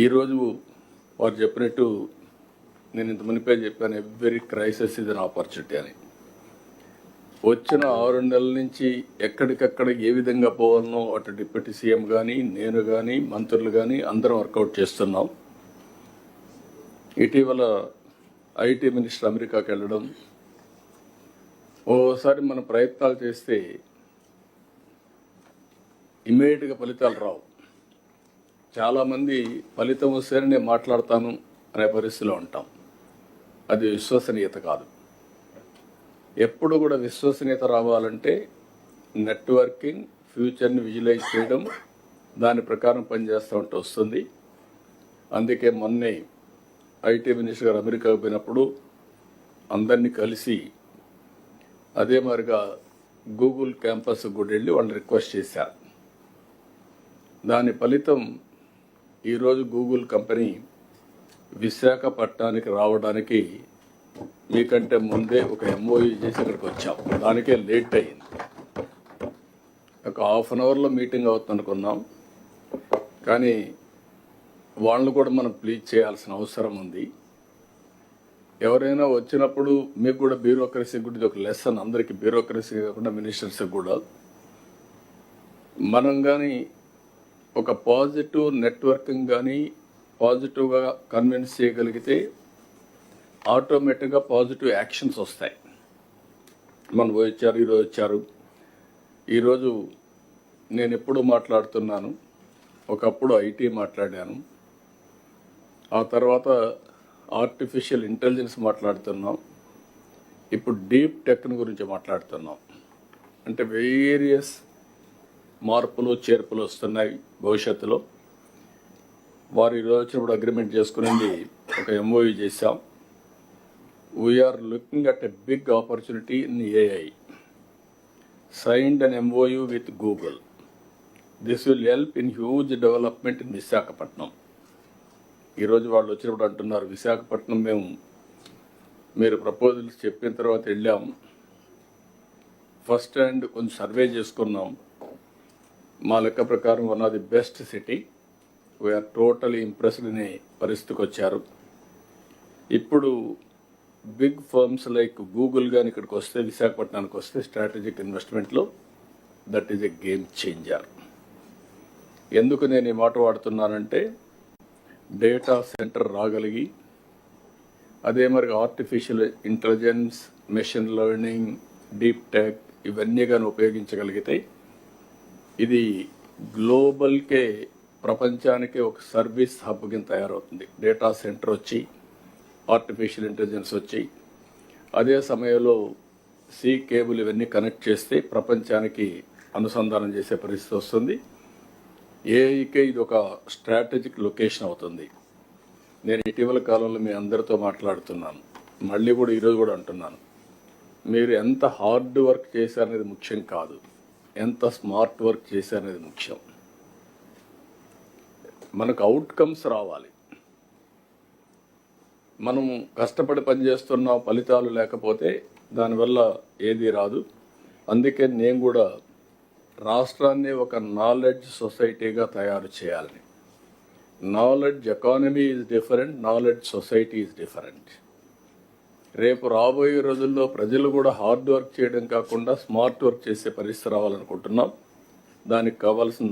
ఈరోజు వారు చెప్పినట్టు నేను ఇంత మునిపే చెప్పాను, ఎవ్రీ క్రైసిస్ ఇది అన్ ఆపర్చునిటీ అని. వచ్చిన 6 నెలల నుంచి ఎక్కడికక్కడ ఏ విధంగా పోవాలనో అటు డిప్యూటీ సీఎం కానీ, నేను కానీ, మంత్రులు కానీ అందరం వర్కౌట్ చేస్తున్నాం. ఇటీవల ఐటీ మినిస్టర్ అమెరికాకి వెళ్ళడం, ఓసారి మన ప్రయత్నాలు చేస్తే ఇమ్మీడియట్గా ఫలితాలు రావు. చాలామంది ఫలితం వస్తేనే నేను మాట్లాడతాను అనే పరిస్థితిలో ఉంటాం. అది విశ్వసనీయత కాదు. ఎప్పుడు కూడా విశ్వసనీయత రావాలంటే నెట్వర్కింగ్, ఫ్యూచర్ని విజువలైజ్ చేయడం, దాని ప్రకారం పనిచేస్తూ ఉంటే వస్తుంది. అందుకే మొన్నే ఐటీ మినిస్టర్ గారు అమెరికాకు పోయినప్పుడు అందరినీ కలిసి అదే మరిగా గూగుల్ క్యాంపస్ కూడా వెళ్ళి వాళ్ళని రిక్వెస్ట్ చేశారు. దాని ఫలితం ఈరోజు గూగుల్ కంపెనీ విశాఖపట్నానికి రావడానికి మీకంటే ముందే ఒక ఎంఓయూ చేసి ఇక్కడికి వచ్చాం. దానికే లేట్ అయింది. ఒక హాఫ్ అన్ అవర్లో మీటింగ్ అవుతుంది అనుకున్నాం, కానీ వాళ్ళని కూడా మనం ప్లీజ్ చేయాల్సిన అవసరం ఉంది. ఎవరైనా వచ్చినప్పుడు మీకు కూడా బ్యూరోక్రసీ కూడా ఇది ఒక లెసన్, అందరికీ బ్యూరోక్రసీ కాకుండా మినిస్టర్స్కి కూడా. మనం కానీ ఒక పాజిటివ్ నెట్వర్కింగ్ కానీ పాజిటివ్గా కన్విన్స్ చేయగలిగితే ఆటోమేటిక్గా పాజిటివ్ యాక్షన్స్ వస్తాయి. మనం వచ్చారు, ఈరోజు వచ్చారు. ఈరోజు నేను ఎప్పుడు మాట్లాడుతున్నాను, ఒకప్పుడు ఐటీ మాట్లాడాను, ఆ తర్వాత ఆర్టిఫిషియల్ ఇంటెలిజెన్స్ మాట్లాడుతున్నాం, ఇప్పుడు డీప్ టెక్ని గురించి మాట్లాడుతున్నాం. అంటే వేరియస్ మార్పులు చేర్పులు వస్తున్నాయి భవిష్యత్తులో. వారు ఈరోజు వచ్చినప్పుడు అగ్రిమెంట్ చేసుకునేది ఒక ఎంఓయూ చేశాం. We're looking at a big opportunity in AI. Signed an MOU with Google. This will help in huge development in Visakhapatnam. ఈరోజు వాళ్ళు వచ్చినప్పుడు అంటున్నారు, విశాఖపట్నం మీరు ప్రపోజల్స్ చెప్పిన తర్వాత వెళ్ళాం, ఫస్ట్ హ్యాండ్ కొంచెం సర్వే చేసుకున్నాం. మా లెక్క ప్రకారం one of the best city, we're totally impressed అనే పరిస్థితికి వచ్చారు. ఇప్పుడు బిగ్ ఫర్మ్స్ లైక్ గూగుల్ కానీ ఇక్కడికి వస్తే, విశాఖపట్నానికి వస్తే స్ట్రాటజిక్ ఇన్వెస్ట్మెంట్లో that is a game changer. ఎందుకు నేను ఈ మాట వాడుతున్నానంటే, డేటా సెంటర్ రాగలిగి అదే మరి artificial intelligence, machine learning, deep tech ఇవన్నీ కానీ ఉపయోగించగలిగితే ఇది గ్లోబల్కే, ప్రపంచానికే ఒక సర్వీస్ హబ్ కింద తయారవుతుంది. డేటా సెంటర్ వచ్చి, ఆర్టిఫిషియల్ ఇంటెలిజెన్స్ వచ్చి, అదే సమయంలో సీ కేబుల్ ఇవన్నీ కనెక్ట్ చేస్తే ప్రపంచానికి అనుసంధానం చేసే పరిస్థితి వస్తుంది. ఏఐకే ఇది ఒక స్ట్రాటజిక్ లొకేషన్ అవుతుంది. నేను ఇటీవల కాలంలో మీ అందరితో మాట్లాడుతున్నాను, మళ్ళీ కూడా ఈరోజు కూడా అంటున్నాను, మీరు ఎంత హార్డ్ వర్క్ చేశారనేది ముఖ్యం కాదు, ఎంత స్మార్ట్ వర్క్ చేశారనేది ముఖ్యం. మనకు అవుట్కమ్స్ రావాలి. మనం కష్టపడి పనిచేస్తున్నాం, ఫలితాలు లేకపోతే దానివల్ల ఏది రాదు. అందుకే నేను కూడా రాష్ట్రాన్ని ఒక నాలెడ్జ్ సొసైటీగా తయారు చేయాలని. Knowledge economy is different, knowledge society is different. రేపు రాబోయే రోజుల్లో ప్రజలు కూడా హార్డ్ వర్క్ చేయడం కాకుండా స్మార్ట్ వర్క్ చేసే పరిస్థితి రావాలనుకుంటున్నాం. దానికి కావాల్సిన